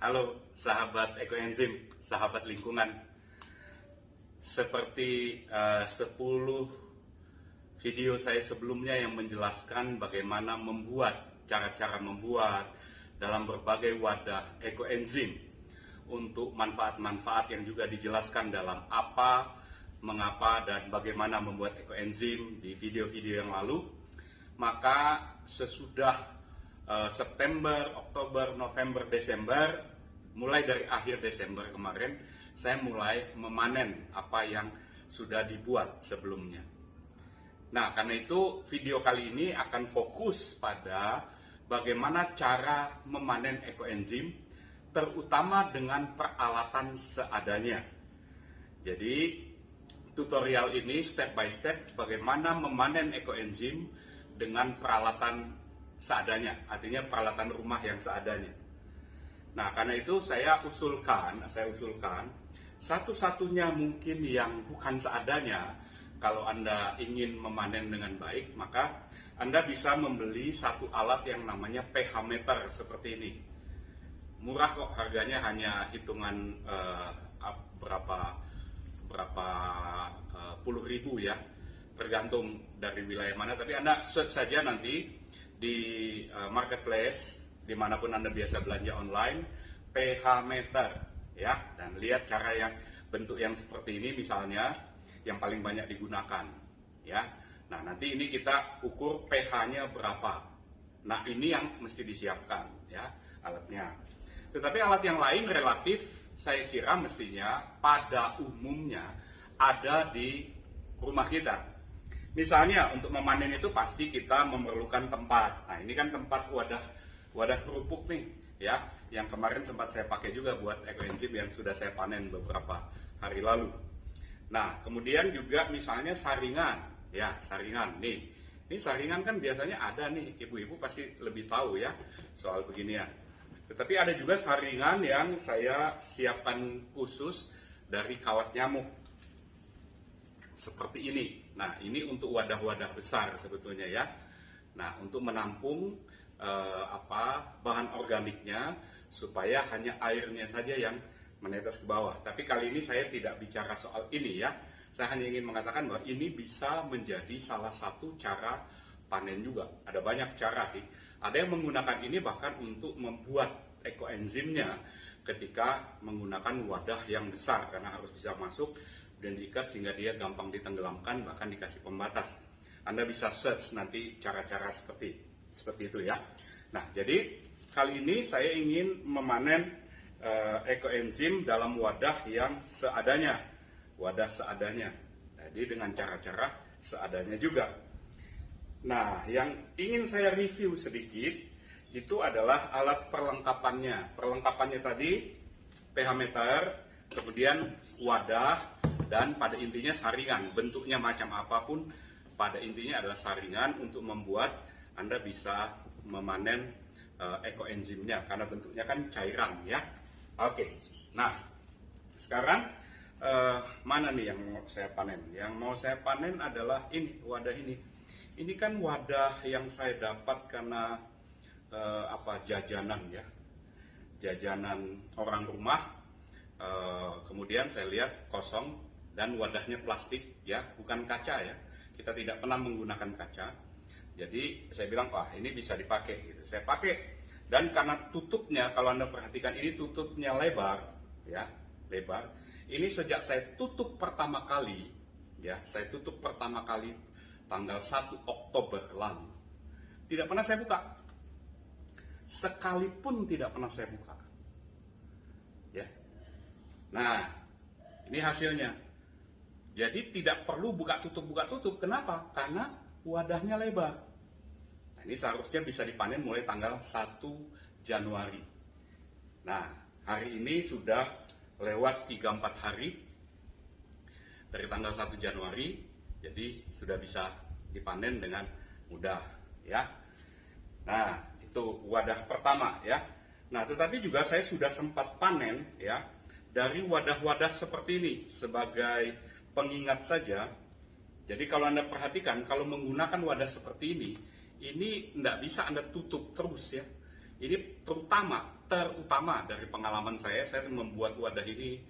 Halo sahabat ekoenzim, sahabat lingkungan. Seperti 10 video saya sebelumnya yang menjelaskan bagaimana membuat, cara-cara membuat dalam berbagai wadah ekoenzim untuk manfaat-manfaat yang juga dijelaskan dalam apa, mengapa, dan bagaimana membuat ekoenzim di video-video yang lalu. Maka sesudah September, Oktober, November, Desember, mulai dari akhir Desember kemarin, saya mulai memanen apa yang sudah dibuat sebelumnya. Nah, karena itu video kali ini akan fokus pada bagaimana cara memanen ekoenzim, terutama dengan peralatan seadanya. Jadi, tutorial ini step by step bagaimana memanen ekoenzim dengan peralatan seadanya, artinya peralatan rumah yang seadanya. Nah, karena itu saya usulkan satu-satunya mungkin yang bukan seadanya. Kalau Anda ingin memanen dengan baik, maka Anda bisa membeli satu alat yang namanya pH meter seperti ini. Murah kok, harganya hanya hitungan berapa puluh ribu ya, tergantung dari wilayah mana. Tapi Anda search saja nanti di marketplace dimanapun Anda biasa belanja online, pH meter ya, dan lihat cara yang bentuk yang seperti ini misalnya yang paling banyak digunakan ya. Nah, nanti ini kita ukur pH-nya berapa. Nah, ini yang mesti disiapkan ya alatnya. Tetapi alat yang lain relatif saya kira mestinya pada umumnya ada di rumah kita. Misalnya untuk memanen itu pasti kita memerlukan tempat. Nah, ini kan tempat wadah kerupuk nih ya, yang kemarin sempat saya pakai juga buat ekoenzim yang sudah saya panen beberapa hari lalu. Nah, kemudian juga misalnya saringan ya, saringan nih. Ini saringan kan biasanya ada nih, ibu-ibu pasti lebih tahu ya soal beginian. Tetapi ada juga saringan yang saya siapkan khusus dari kawat nyamuk seperti ini. Nah, ini untuk wadah-wadah besar sebetulnya ya. Nah, untuk menampung bahan organiknya supaya hanya airnya saja yang menetes ke bawah. Tapi kali ini saya tidak bicara soal ini ya. Saya hanya ingin mengatakan bahwa ini bisa menjadi salah satu cara panen juga. Ada banyak cara sih. Ada yang menggunakan ini bahkan untuk membuat ekoenzimnya ketika menggunakan wadah yang besar karena harus bisa masuk dan diikat sehingga dia gampang ditenggelamkan, bahkan dikasih pembatas. Anda bisa search nanti cara-cara seperti itu ya. Nah, jadi kali ini saya ingin memanen ekoenzim dalam wadah yang seadanya, wadah seadanya. Jadi dengan cara-cara seadanya juga. Nah, yang ingin saya review sedikit itu adalah alat perlengkapannya. Perlengkapannya tadi pH meter, kemudian wadah, dan pada intinya saringan. Bentuknya macam apapun, pada intinya adalah saringan untuk membuat Anda bisa memanen ekoenzimnya karena bentuknya kan cairan ya. Oke. Nah, sekarang mana nih yang mau saya panen? Yang mau saya panen adalah ini, wadah ini. Ini kan wadah yang saya dapat karena jajanan ya. Jajanan orang rumah. Kemudian saya lihat kosong dan wadahnya plastik ya, bukan kaca ya. Kita tidak pernah menggunakan kaca. Jadi saya bilang, wah ini bisa dipakai gitu. Saya pakai, dan karena tutupnya, kalau Anda perhatikan ini tutupnya lebar ya, lebar. Ini sejak saya tutup pertama kali ya, saya tutup pertama kali tanggal 1 Oktober lalu. Tidak pernah saya buka. Sekalipun tidak pernah saya buka. Ya. Nah, ini hasilnya. Jadi tidak perlu buka tutup. Kenapa? Karena wadahnya lebar. Nah, ini seharusnya bisa dipanen mulai tanggal 1 Januari. Nah, hari ini sudah lewat 3-4 hari dari tanggal 1 Januari. Jadi sudah bisa dipanen dengan mudah ya. Nah, itu wadah pertama ya. Nah, tetapi juga saya sudah sempat panen ya dari wadah-wadah seperti ini sebagai pengingat saja. Jadi kalau Anda perhatikan, kalau menggunakan wadah seperti ini tidak bisa Anda tutup terus ya. Ini terutama dari pengalaman saya membuat wadah ini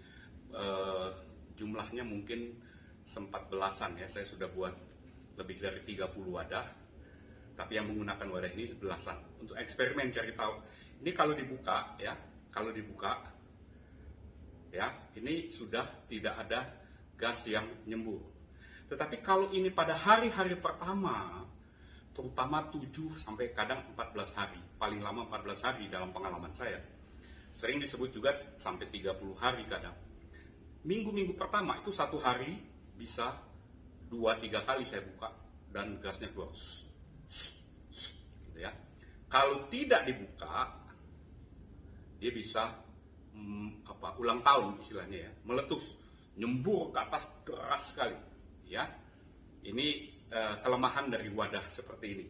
jumlahnya mungkin sempat belasan ya. Saya sudah buat lebih dari 30 wadah, tapi yang menggunakan wadah ini belasan. Untuk eksperimen cari tahu. Ini kalau dibuka ya, ini sudah tidak ada gas yang nyembur. Tetapi kalau ini pada hari-hari pertama, terutama 7 sampai kadang 14 hari, paling lama 14 hari dalam pengalaman saya. Sering disebut juga sampai 30 hari kadang. Minggu-minggu pertama itu satu hari bisa 2-3 kali saya buka dan gasnya keluar. Gitu ya. Kalau tidak dibuka, dia bisa ulang tahun istilahnya ya, meletus, nyembur ke atas deras sekali. Ya, ini kelemahan dari wadah seperti ini.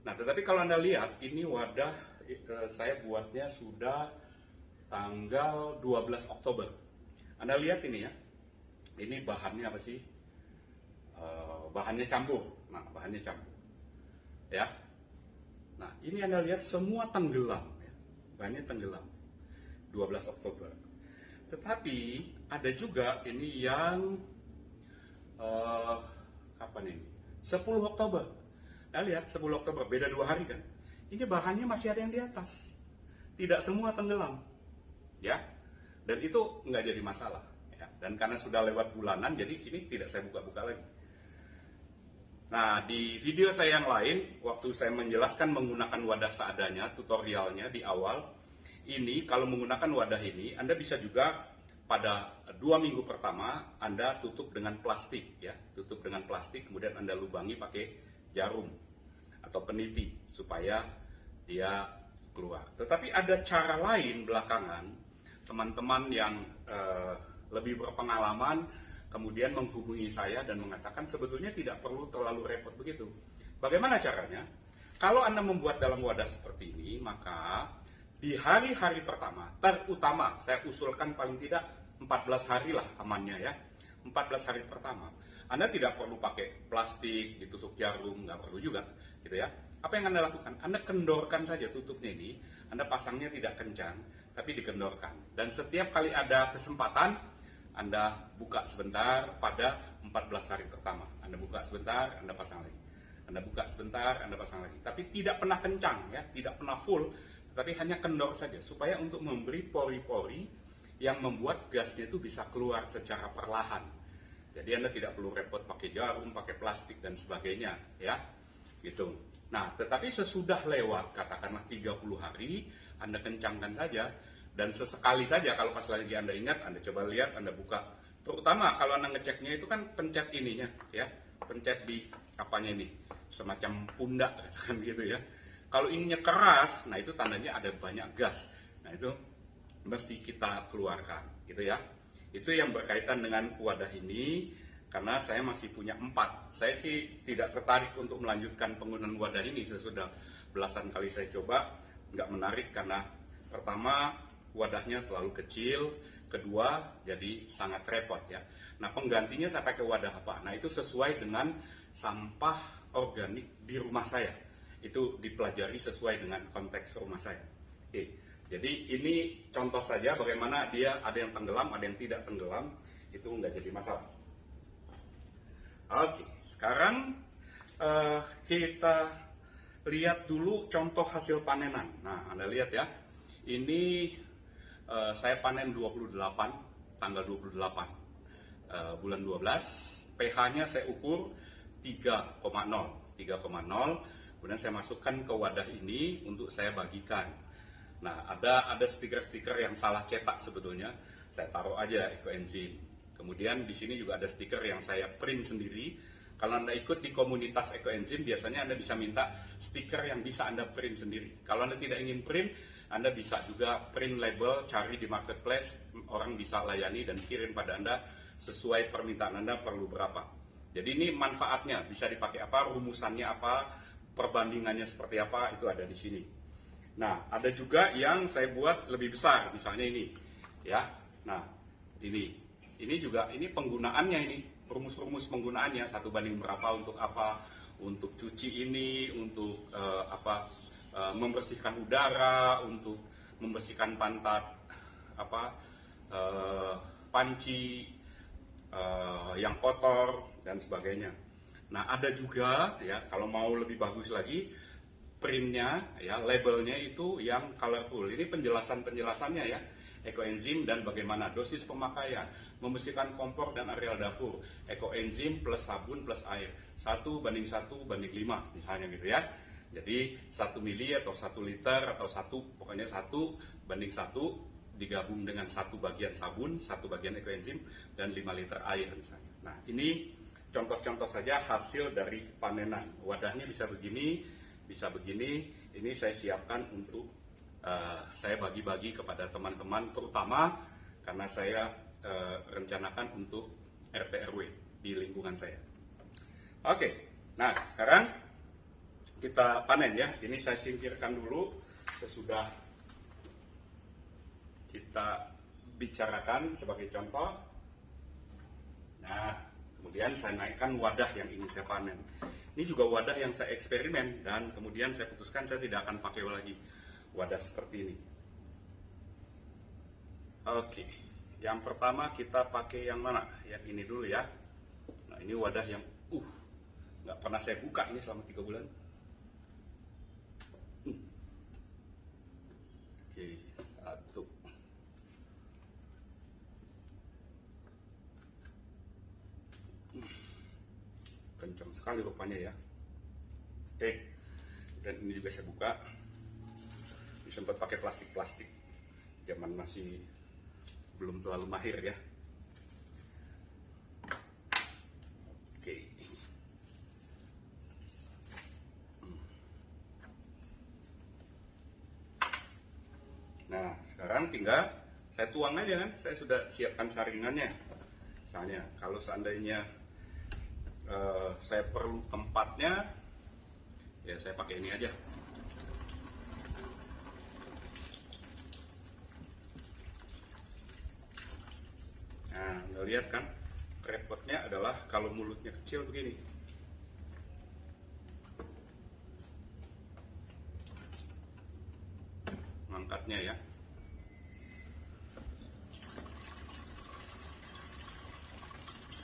Nah, tetapi kalau Anda lihat, ini wadah saya buatnya sudah tanggal 12 Oktober. Anda lihat ini ya, ini bahannya apa sih? Bahannya campur. Nah, bahannya campur. Ya. Nah, ini Anda lihat semua tenggelam. Ya. Bahannya tenggelam. 12 Oktober. Tetapi ada juga ini yang kapan ini? 10 Oktober. Nah, lihat 10 Oktober, beda 2 hari kan? Ini bahannya masih ada yang di atas. Tidak semua tenggelam. Ya. Dan itu nggak jadi masalah. Ya. Dan karena sudah lewat bulanan, jadi ini tidak saya buka-buka lagi. Nah, di video saya yang lain, waktu saya menjelaskan menggunakan wadah seadanya, tutorialnya di awal, ini kalau menggunakan wadah ini, Anda bisa juga pada 2 minggu pertama Anda tutup dengan plastik ya, tutup dengan plastik, kemudian Anda lubangi pakai jarum atau peniti supaya dia keluar. Tetapi ada cara lain belakangan, teman-teman yang lebih berpengalaman kemudian menghubungi saya dan mengatakan sebetulnya tidak perlu terlalu repot begitu. Bagaimana caranya? Kalau Anda membuat dalam wadah seperti ini, maka di hari-hari pertama, terutama saya usulkan paling tidak 14 hari lah amannya ya. 14 hari pertama, Anda tidak perlu pakai plastik, ditusuk jarum, nggak perlu juga gitu ya. Apa yang Anda lakukan? Anda kendorkan saja tutupnya ini, Anda pasangnya tidak kencang, tapi dikendorkan. Dan setiap kali ada kesempatan, Anda buka sebentar pada 14 hari pertama. Anda buka sebentar, Anda pasang lagi. Anda buka sebentar, Anda pasang lagi. Tapi tidak pernah kencang ya, tidak pernah full, tapi hanya kendor saja supaya untuk memberi pori-pori yang membuat gasnya itu bisa keluar secara perlahan. Jadi Anda tidak perlu repot pakai jarum, pakai plastik dan sebagainya ya. Gitu. Nah, tetapi sesudah lewat katakanlah 30 hari, Anda kencangkan saja dan sesekali saja kalau pas lagi Anda ingat, Anda coba lihat, Anda buka. Terutama kalau Anda ngeceknya itu kan pencet ininya ya, pencet di apanya ini, semacam pundak kan gitu ya. Kalau ininya keras, nah itu tandanya ada banyak gas. Nah itu mesti kita keluarkan, gitu ya. Itu yang berkaitan dengan wadah ini, karena saya masih punya 4. Saya sih tidak tertarik untuk melanjutkan penggunaan wadah ini sesudah belasan kali saya coba, nggak menarik karena pertama wadahnya terlalu kecil, kedua jadi sangat repot ya. Nah penggantinya saya pakai wadah apa? Nah itu sesuai dengan sampah organik di rumah saya. Itu dipelajari sesuai dengan konteks rumah saya. Oke, jadi ini contoh saja bagaimana dia ada yang tenggelam, ada yang tidak tenggelam, itu nggak jadi masalah. Oke, sekarang kita lihat dulu contoh hasil panenan. Nah, Anda lihat ya, ini saya panen 28, tanggal 28 bulan 12, pH-nya saya ukur 3,0, kemudian saya masukkan ke wadah ini untuk saya bagikan. Nah, ada stiker-stiker yang salah cetak sebetulnya. Saya taruh aja ekoenzim. Kemudian di sini juga ada stiker yang saya print sendiri. Kalau Anda ikut di komunitas ekoenzim, biasanya Anda bisa minta stiker yang bisa Anda print sendiri. Kalau Anda tidak ingin print, Anda bisa juga print label, cari di marketplace, orang bisa layani dan kirim pada Anda sesuai permintaan Anda perlu berapa. Jadi ini manfaatnya, bisa dipakai apa, rumusannya apa, perbandingannya seperti apa, itu ada di sini. Nah, ada juga yang saya buat lebih besar, misalnya ini, ya. Nah, ini juga, ini penggunaannya ini, rumus-rumus penggunaannya 1 banding berapa untuk apa, untuk cuci ini, untuk membersihkan udara, untuk membersihkan pantat panci yang kotor dan sebagainya. Nah, ada juga ya, kalau mau lebih bagus lagi, printnya ya, labelnya itu yang colorful. Ini penjelasannya ya, ekoenzim dan bagaimana dosis pemakaian, membersihkan kompor dan areal dapur, ekoenzim plus sabun plus air, 1:1:5 misalnya gitu ya. Jadi 1 mili atau 1 liter atau pokoknya 1:1 digabung dengan 1 bagian sabun, 1 bagian ekoenzim, dan 5 liter air misalnya. Nah, ini contoh-contoh saja hasil dari panenan. Wadahnya bisa begini, bisa begini. Ini saya siapkan untuk saya bagi-bagi kepada teman-teman, terutama karena saya rencanakan untuk RT RW di lingkungan saya. Oke, nah sekarang kita panen ya. Ini saya singkirkan dulu sesudah kita bicarakan sebagai contoh. Nah, kemudian saya naikkan wadah yang ingin saya panen. Ini juga wadah yang saya eksperimen dan kemudian saya putuskan saya tidak akan pakai lagi wadah seperti ini. Oke, yang pertama kita pakai yang mana? Yang ini dulu ya. Nah, ini wadah yang nggak pernah saya buka ini selama 3 bulan. Oke, 1. Kencang sekali rupanya ya. Oke, dan ini juga saya buka. Ini sempat pakai plastik zaman masih belum terlalu mahir ya. Oke. Nah, sekarang tinggal saya tuang aja kan. Saya sudah siapkan saringannya. Misalnya, kalau seandainya saya perlu tempatnya, ya saya pakai ini aja. Nah, Anda lihat kan, repotnya adalah kalau mulutnya kecil begini. Mangkatnya ya.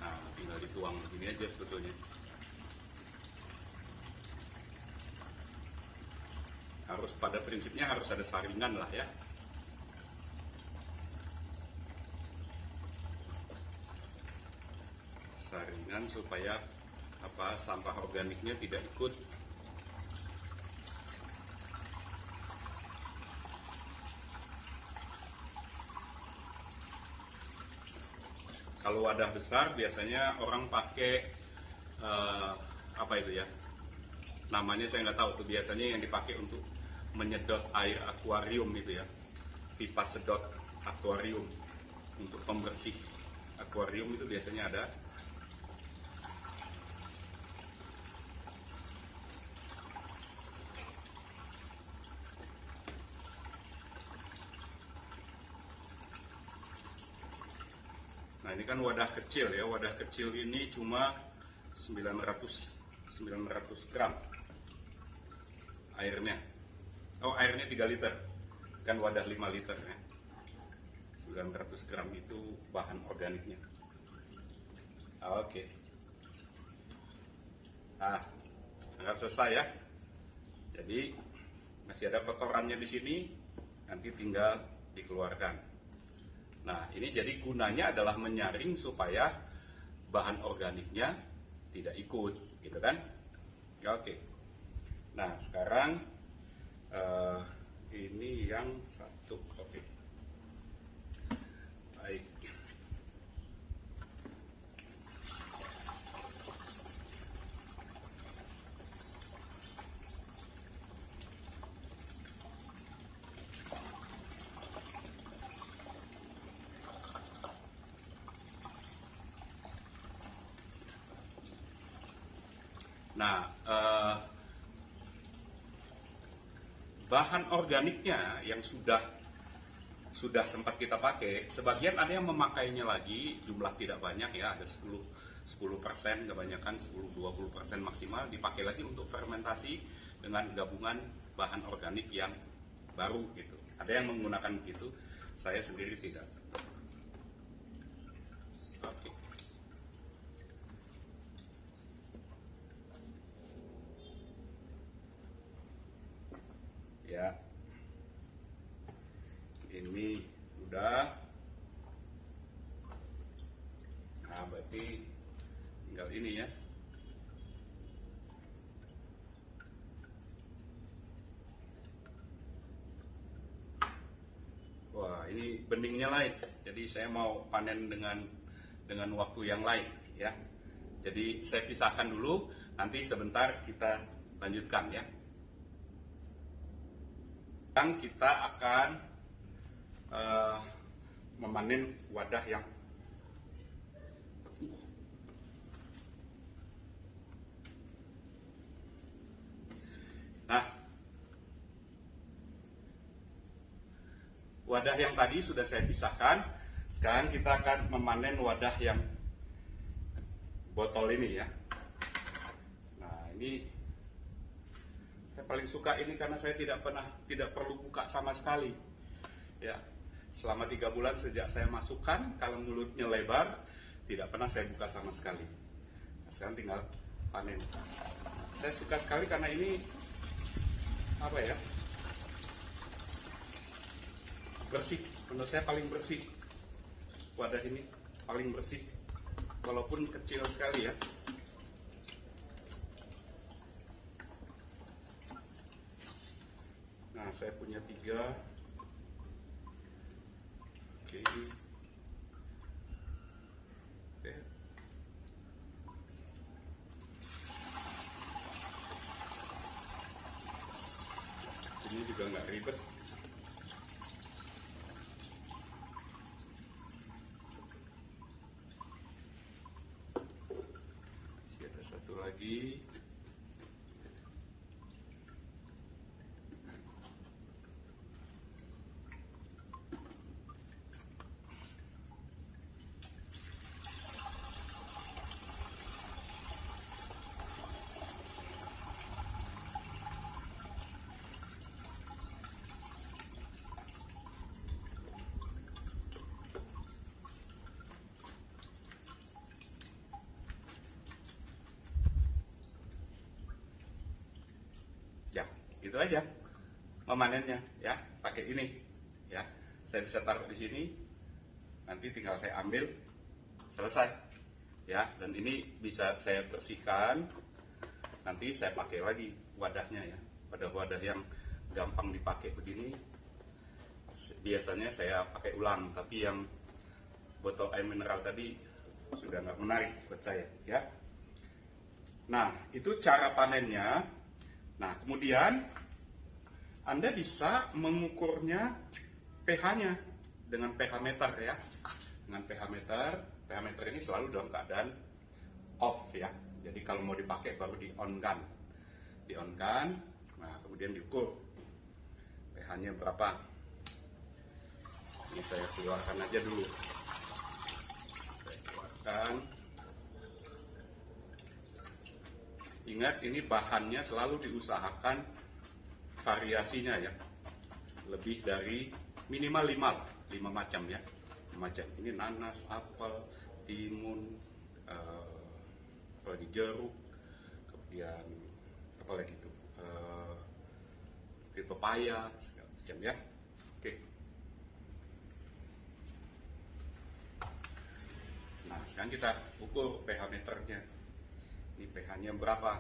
Nah, tinggal dituang begini aja sebetulnya. Harus pada prinsipnya harus ada saringan lah ya. Saringan supaya sampah organiknya tidak ikut. Kalau wadah besar biasanya orang pakai apa itu ya? Namanya saya nggak tahu tuh, biasanya yang dipakai untuk menyedot air akuarium itu ya. Pipa sedot akuarium untuk pembersih akuarium itu biasanya ada. Nah, ini kan wadah kecil ya. Wadah kecil ini cuma 900 gram airnya. Oh, airnya 3 liter. Kan wadah 5 liter ya. 900 gram itu bahan organiknya. Oke. Nah, anggap selesai ya. Jadi masih ada kotorannya di sini, nanti tinggal dikeluarkan. Nah, ini jadi gunanya adalah menyaring supaya bahan organiknya tidak ikut, gitu kan? Oke. Nah, sekarang ini yang 1. Oke. Baik. Nah, bahan organiknya yang sudah sempat kita pakai, sebagian ada yang memakainya lagi, jumlah tidak banyak ya, ada 10% kebanyakan, 10-20% maksimal dipakai lagi untuk fermentasi dengan gabungan bahan organik yang baru gitu. Ada yang menggunakan begitu, saya sendiri tidak. Oke. Ya, ini udah. Nah, berarti tinggal ini ya. Wah, ini beningnya lain. Jadi saya mau panen dengan waktu yang lain ya. Jadi saya pisahkan dulu, nanti sebentar kita lanjutkan ya. Sekarang kita akan memanen wadah yang wadah yang tadi sudah saya pisahkan. Sekarang kita akan memanen wadah yang botol ini ya. Nah, ini saya paling suka ini karena saya tidak perlu buka sama sekali. Ya, selama 3 bulan sejak saya masukkan, kalau mulutnya lebar, tidak pernah saya buka sama sekali. Nah, sekarang tinggal panen. Saya suka sekali karena ini apa ya? Bersih, menurut saya paling bersih. Wadah ini paling bersih, walaupun kecil sekali ya. Nah, saya punya 3. Oke. Oke. Ini juga nggak ribet. Satu lagi. Ya, itu aja memanennya ya, pakai ini ya. Saya bisa taruh di sini, nanti tinggal saya ambil, selesai ya. Dan ini bisa saya bersihkan, nanti saya pakai lagi wadahnya ya. Wadah-wadah yang gampang dipakai begini biasanya saya pakai ulang, tapi yang botol air mineral tadi sudah nggak menarik buat saya ya. Nah, itu cara panennya. Nah, kemudian Anda bisa mengukurnya pH-nya dengan pH meter ya. Dengan pH meter ini selalu dalam keadaan off ya. Jadi kalau mau dipakai baru di-on-kan. Di-on-kan, nah kemudian diukur pH-nya berapa. Ini saya keluarkan aja dulu. Saya keluarkan. Ingat, ini bahannya selalu diusahakan variasinya ya, lebih dari minimal 5 macam ya, 5 macam. Ini nanas, apel, timun, apalagi jeruk, kemudian apalagi itu, pepaya, segala macam ya. Oke. Nah, sekarang kita ukur pH meternya. Ini pH-nya berapa?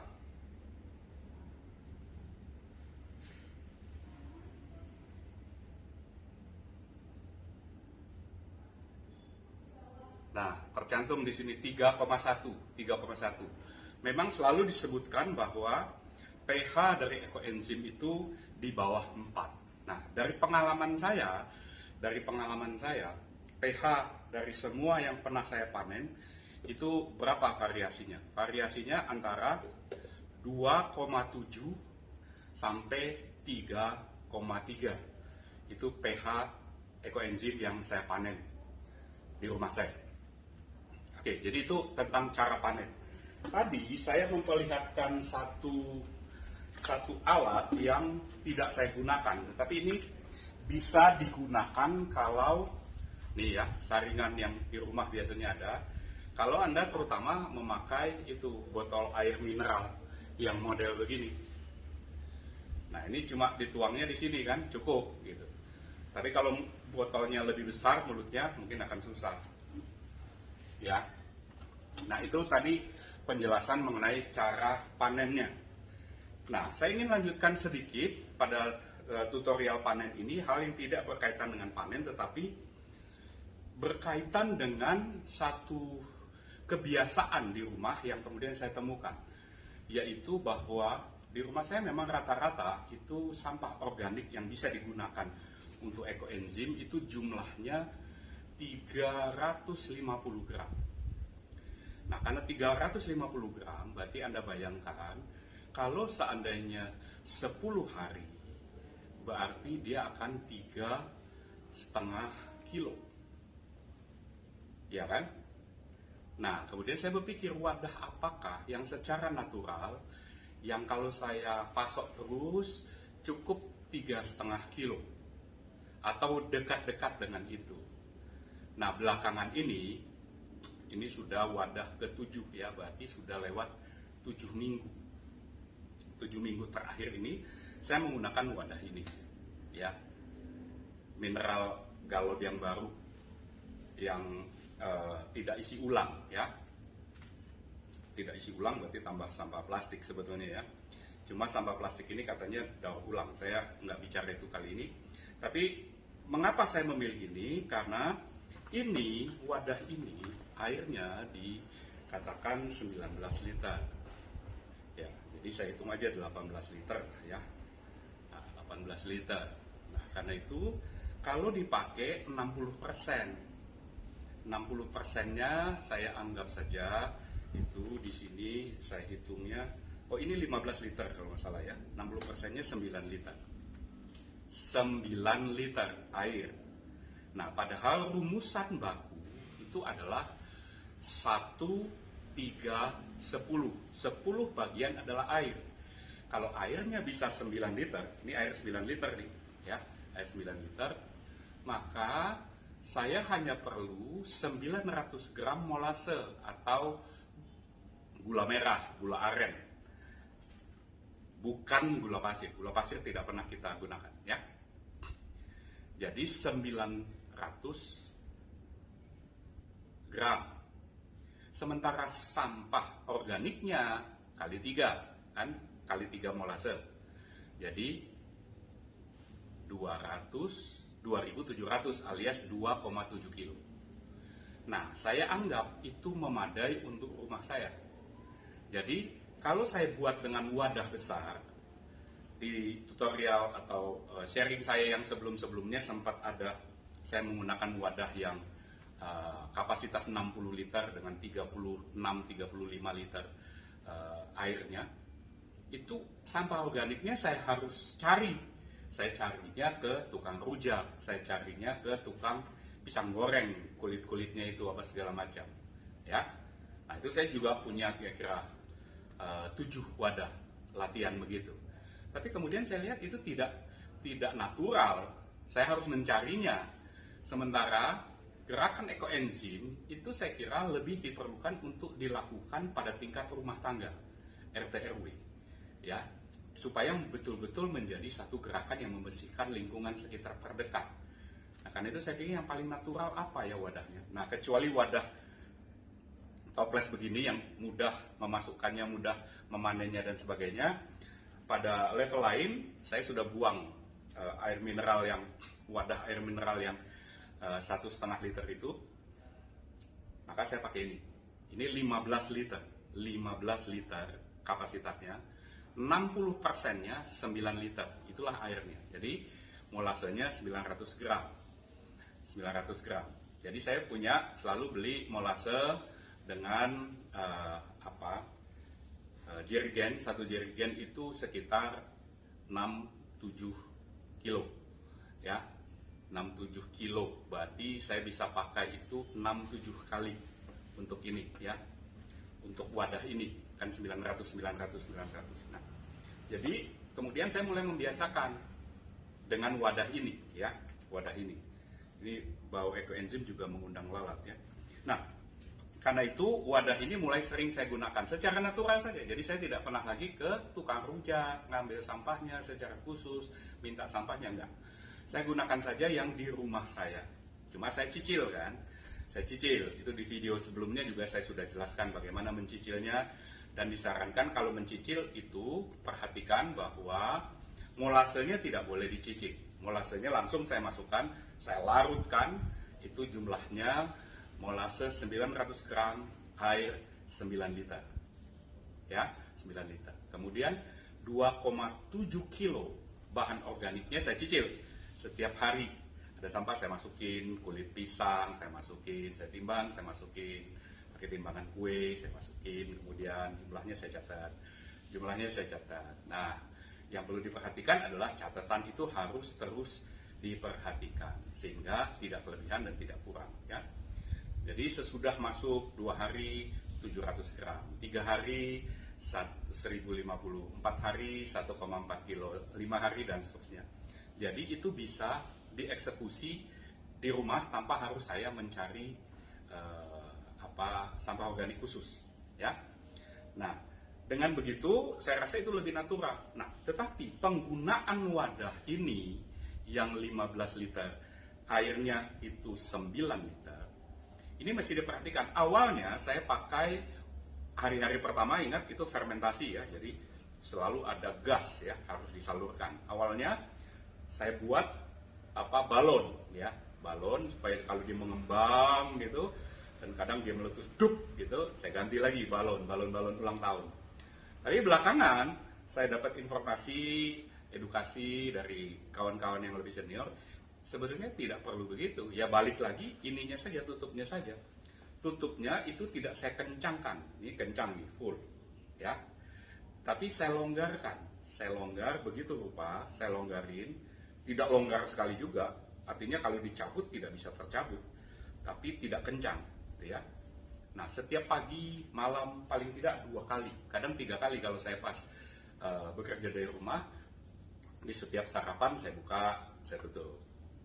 Nah, tercantum di sini 3,1. Memang selalu disebutkan bahwa pH dari ekoenzim itu di bawah 4. Nah, dari pengalaman saya, pH dari semua yang pernah saya panen itu berapa variasinya? Variasinya antara 2,7 sampai 3,3. Itu pH ekoenzim yang saya panen di rumah saya. Oke, jadi itu tentang cara panen. Tadi saya memperlihatkan satu satu alat yang tidak saya gunakan, tetapi ini bisa digunakan kalau nih ya, saringan yang di rumah biasanya ada. Kalau Anda terutama memakai itu botol air mineral yang model begini. Nah, ini cuma dituangnya di sini kan, cukup gitu. Tapi kalau botolnya lebih besar mulutnya mungkin akan susah. Ya. Nah, itu tadi penjelasan mengenai cara panennya. Nah, saya ingin lanjutkan sedikit pada tutorial panen ini, hal yang tidak berkaitan dengan panen tetapi berkaitan dengan satu kebiasaan di rumah yang kemudian saya temukan, yaitu bahwa di rumah saya memang rata-rata itu sampah organik yang bisa digunakan untuk ekoenzim itu jumlahnya 350 gram. Nah, karena 350 gram berarti Anda bayangkan kalau seandainya 10 hari berarti dia akan 3,5 kilo. Ya kan? Nah, kemudian saya berpikir wadah apakah yang secara natural yang kalau saya pasok terus cukup 3,5 kilo atau dekat-dekat dengan itu. Nah, belakangan ini sudah wadah ke-7 ya, berarti sudah lewat 7 minggu. 7 minggu terakhir ini saya menggunakan wadah ini ya, mineral galon yang baru yang tidak isi ulang ya, tidak isi ulang berarti tambah sampah plastik sebetulnya ya, cuma sampah plastik ini katanya daur ulang, saya nggak bicara itu kali ini. Tapi mengapa saya memilih ini, karena ini wadah ini airnya dikatakan 19 liter ya, jadi saya hitung aja 18 liter ya, nah, 18 liter. Nah, karena itu kalau dipakai 60%-nya saya anggap saja itu di sini saya hitungnya, oh ini 15 liter kalau nggak salah ya, 60%-nya 9 liter. 9 liter air. Nah, padahal rumusan baku itu adalah 1, 3, 10. 10 bagian adalah air. Kalau airnya bisa 9 liter, ini air 9 liter nih ya, air 9 liter, maka saya hanya perlu 900 gram molase atau gula merah, gula aren. Bukan gula pasir. Gula pasir tidak pernah kita gunakan ya. Jadi 900 gram. Sementara sampah organiknya kali 3 kan, kali 3 molase. Jadi 2.700 alias 2,7 kilo. Nah, saya anggap itu memadai untuk rumah saya. Jadi, kalau saya buat dengan wadah besar, di tutorial atau sharing saya yang sebelum-sebelumnya sempat ada, saya menggunakan wadah yang kapasitas 60 liter dengan 36-35 liter airnya. Itu sampah organiknya saya harus cari. Saya carinya ke tukang rujak, saya carinya ke tukang pisang goreng, kulit-kulitnya itu apa segala macam, ya. Nah, itu saya juga punya kira-kira 7 wadah latihan begitu. Tapi kemudian saya lihat itu tidak natural, saya harus mencarinya. Sementara gerakan ekoenzim itu saya kira lebih diperlukan untuk dilakukan pada tingkat rumah tangga, RT RW, ya, supaya betul-betul menjadi satu gerakan yang membersihkan lingkungan sekitar terdekat. Nah, karena itu saya pikir yang paling natural apa ya wadahnya. Nah, kecuali wadah toples begini yang mudah memasukkannya, mudah memanennya dan sebagainya. Pada level lain, saya sudah buang air mineral yang, wadah air mineral yang 1,5 liter itu. Maka saya pakai ini. Ini 15 liter. 15 liter kapasitasnya. 60%-nya 9 liter, itulah airnya. Jadi molasenya 900 gram. 900 gram. Jadi saya punya selalu beli molase dengan jerigen, satu jerigen itu sekitar 6-7 kilo. Ya. 6-7 kilo. Berarti saya bisa pakai itu 6-7 kali untuk ini ya. Untuk wadah ini kan 900. Nah, Jadi kemudian saya mulai membiasakan dengan wadah ini, ya, wadah ini. Ini bau ekoenzim juga mengundang lalat, ya. Nah, karena itu wadah ini mulai sering saya gunakan secara natural saja. Jadi saya tidak pernah lagi ke tukang rujak, ngambil sampahnya secara khusus, minta sampahnya, enggak. Saya gunakan saja yang di rumah saya. Cuma saya cicil kan. Saya cicil. Itu di video sebelumnya juga saya sudah jelaskan bagaimana mencicilnya. Dan disarankan kalau mencicil itu perhatikan bahwa molasenya tidak boleh dicicil. Molasenya langsung saya masukkan, saya larutkan, itu jumlahnya molase 900 gram, air 9 liter. Ya, 9 liter. Kemudian 2,7 kilo bahan organiknya saya cicil setiap hari. Ada sampah saya masukin, kulit pisang saya masukin, saya timbang, saya masukin, pakai timbangan kue saya masukin, kemudian jumlahnya saya catat. Jumlahnya saya catat. Nah, yang perlu diperhatikan adalah catatan itu harus terus diperhatikan sehingga tidak berlebihan dan tidak kurang, ya. Jadi sesudah masuk 2 hari 700 gram, 3 hari 1050, 4 hari 1,4 kilo, 5 hari dan seterusnya. Jadi itu bisa dieksekusi di rumah tanpa harus saya mencari sampah organik khusus, ya. Nah, dengan begitu saya rasa itu lebih natural. Nah, tetapi penggunaan wadah ini yang 15 liter, airnya itu 9 liter. Ini mesti diperhatikan. Awalnya saya pakai hari-hari pertama, ingat itu fermentasi, ya. Jadi selalu ada gas, ya, harus disalurkan. Awalnya saya buat balon, ya, balon supaya kalau dia mengembang gitu dan kadang dia meletus dup gitu, saya ganti lagi balon ulang tahun. Tapi belakangan saya dapat informasi, edukasi dari kawan-kawan yang lebih senior, sebenarnya tidak perlu begitu. Ya balik lagi, ininya saja, tutupnya saja. Tutupnya itu tidak saya kencangkan. Ini kencang nih, full. Ya. Tapi saya longgarkan. Saya longgar begitu rupa, saya longgarin. Tidak longgar sekali juga. Artinya kalau dicabut tidak bisa tercabut. Tapi tidak kencang. Ya. Nah, setiap pagi, malam, paling tidak 2 kali. Kadang 3 kali kalau saya pas bekerja dari rumah. Di setiap sarapan saya buka, saya tutup.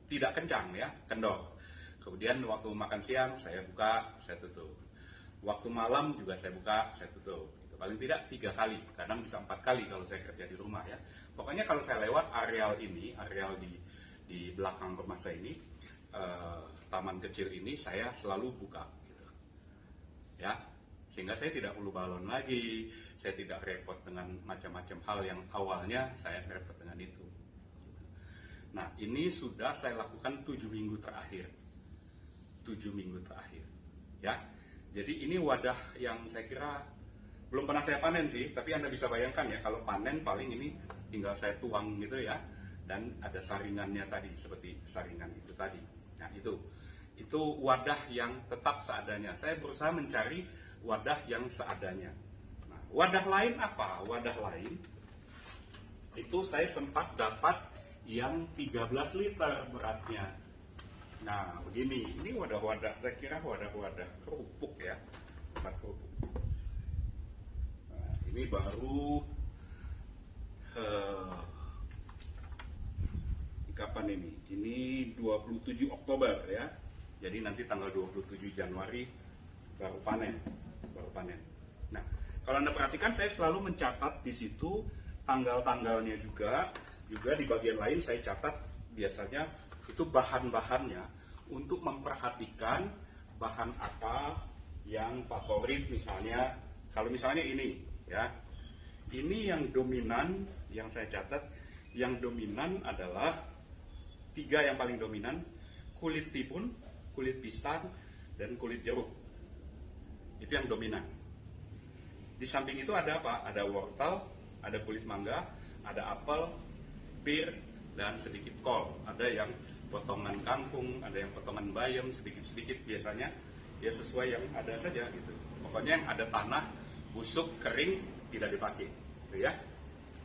Tidak kencang, ya, kendor. Kemudian waktu makan siang saya buka, saya tutup. Waktu malam juga saya buka, saya tutup. Itu paling tidak 3 kali, kadang bisa 4 kali kalau saya kerja di rumah, ya. Pokoknya kalau saya lewat areal ini, areal di belakang rumah saya ini, taman kecil ini, saya selalu buka, gitu. Ya, sehingga saya tidak perlu balon lagi, saya tidak repot dengan macam-macam hal yang awalnya saya repot dengan itu. Nah, ini sudah saya lakukan 7 minggu terakhir. 7 minggu terakhir. Ya. Jadi ini wadah yang saya kira belum pernah saya panen sih, tapi Anda bisa bayangkan ya, kalau panen paling ini tinggal saya tuang gitu ya. Dan ada saringannya tadi, seperti saringan itu tadi. Nah, itu wadah yang tetap seadanya. Saya berusaha mencari wadah yang seadanya. Nah, wadah lain apa? Wadah lain itu saya sempat dapat yang 13 liter beratnya. Nah, begini, ini wadah-wadah, saya kira wadah-wadah kerupuk, ya, tempat kerupuk. Nah, ini baru kapan ini? Ini 27 Oktober, ya. Jadi nanti tanggal 27 Januari baru panen. Nah, kalau Anda perhatikan saya selalu mencatat di situ tanggal-tanggalnya juga di bagian lain saya catat biasanya itu bahan-bahannya untuk memperhatikan bahan apa yang favorit, misalnya kalau misalnya ini, ya. Ini yang dominan yang saya catat, yang dominan adalah 3 yang paling dominan, kulit timun, kulit pisang, dan kulit jeruk. Itu yang dominan. Di samping itu ada apa? Ada wortel, ada kulit mangga, ada apel, pir, dan sedikit kol. Ada yang potongan kangkung, ada yang potongan bayam, sedikit-sedikit biasanya. Ya sesuai yang ada saja gitu. Pokoknya yang ada tanah, busuk, kering, tidak dipakai. Gitu ya.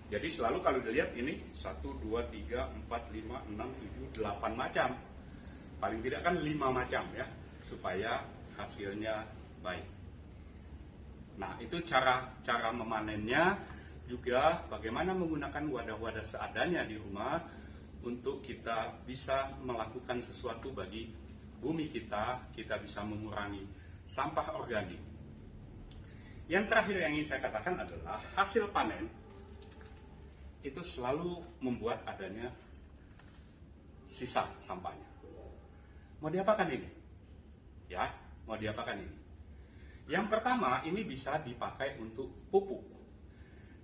Jadi selalu kalau dilihat ini 1, 2, 3, 4, 5, 6, 7, 8 macam. Paling tidak kan 5 macam ya, supaya hasilnya baik. Nah, itu cara memanennya, juga bagaimana menggunakan wadah-wadah seadanya di rumah untuk kita bisa melakukan sesuatu bagi bumi kita bisa mengurangi sampah organik. Yang terakhir yang ingin saya katakan adalah hasil panen itu selalu membuat adanya sisa sampahnya. Mau diapakan ini? Ya, mau diapakan ini? Yang pertama, ini bisa dipakai untuk pupuk.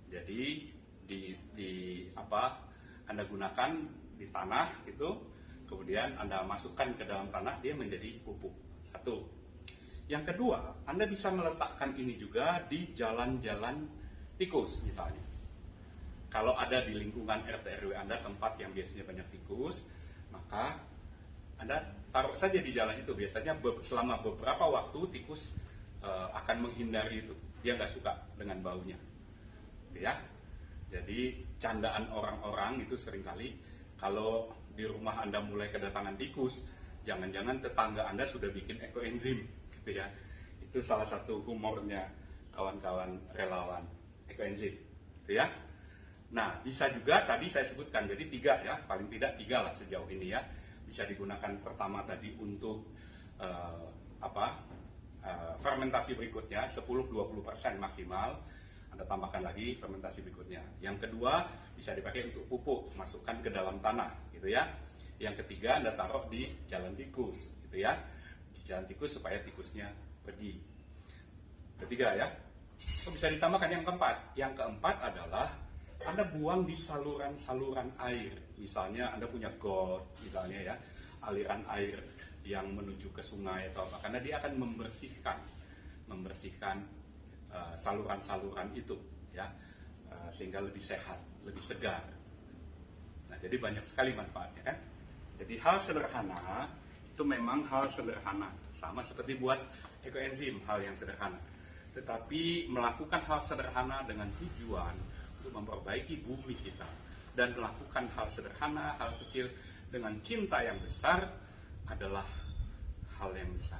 Jadi Anda gunakan di tanah gitu, kemudian Anda masukkan ke dalam tanah, dia menjadi pupuk. Satu. Yang kedua, Anda bisa meletakkan ini juga di jalan-jalan tikus misalnya. Kalau ada di lingkungan RT RW Anda tempat yang biasanya banyak tikus, maka Anda taruh saja di jalan itu. Biasanya selama beberapa waktu tikus akan menghindari itu. Dia nggak suka dengan baunya. Ya. Jadi candaan orang-orang itu seringkali kalau di rumah Anda mulai kedatangan tikus, jangan-jangan tetangga Anda sudah bikin ekoenzim, gitu ya. Itu salah satu humornya kawan-kawan relawan ekoenzim, gitu ya. Nah, bisa juga tadi saya sebutkan, jadi 3 ya, paling tidak 3 lah sejauh ini ya. Bisa digunakan pertama tadi untuk fermentasi berikutnya 10-20% maksimal. Anda tambahkan lagi fermentasi berikutnya. Yang kedua bisa dipakai untuk pupuk, masukkan ke dalam tanah, gitu ya. Yang ketiga Anda taruh di jalan tikus, gitu ya. Di jalan tikus supaya tikusnya pergi. Ketiga ya. Bisa ditambahkan yang keempat. Yang keempat adalah Anda buang di saluran-saluran air. Misalnya Anda punya got, misalnya ya, aliran air yang menuju ke sungai atau apa, karena dia akan membersihkan saluran-saluran itu ya, sehingga lebih sehat, lebih segar. Nah, jadi banyak sekali manfaatnya kan. Jadi hal sederhana itu memang hal sederhana, sama seperti buat ekoenzim, hal yang sederhana. Tetapi melakukan hal sederhana dengan tujuan untuk memperbaiki bumi kita dan melakukan hal sederhana, hal kecil dengan cinta yang besar adalah hal yang besar.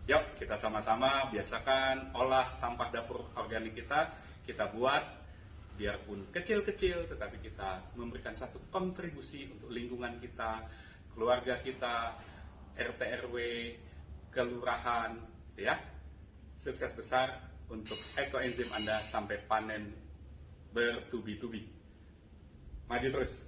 Yuk, kita sama-sama biasakan olah sampah dapur organik kita buat, biarpun kecil-kecil, tetapi kita memberikan satu kontribusi untuk lingkungan kita, keluarga kita, RT RW, kelurahan, ya. Sukses besar untuk ekoenzim Anda sampai panen bertubi-tubi. Maju terus.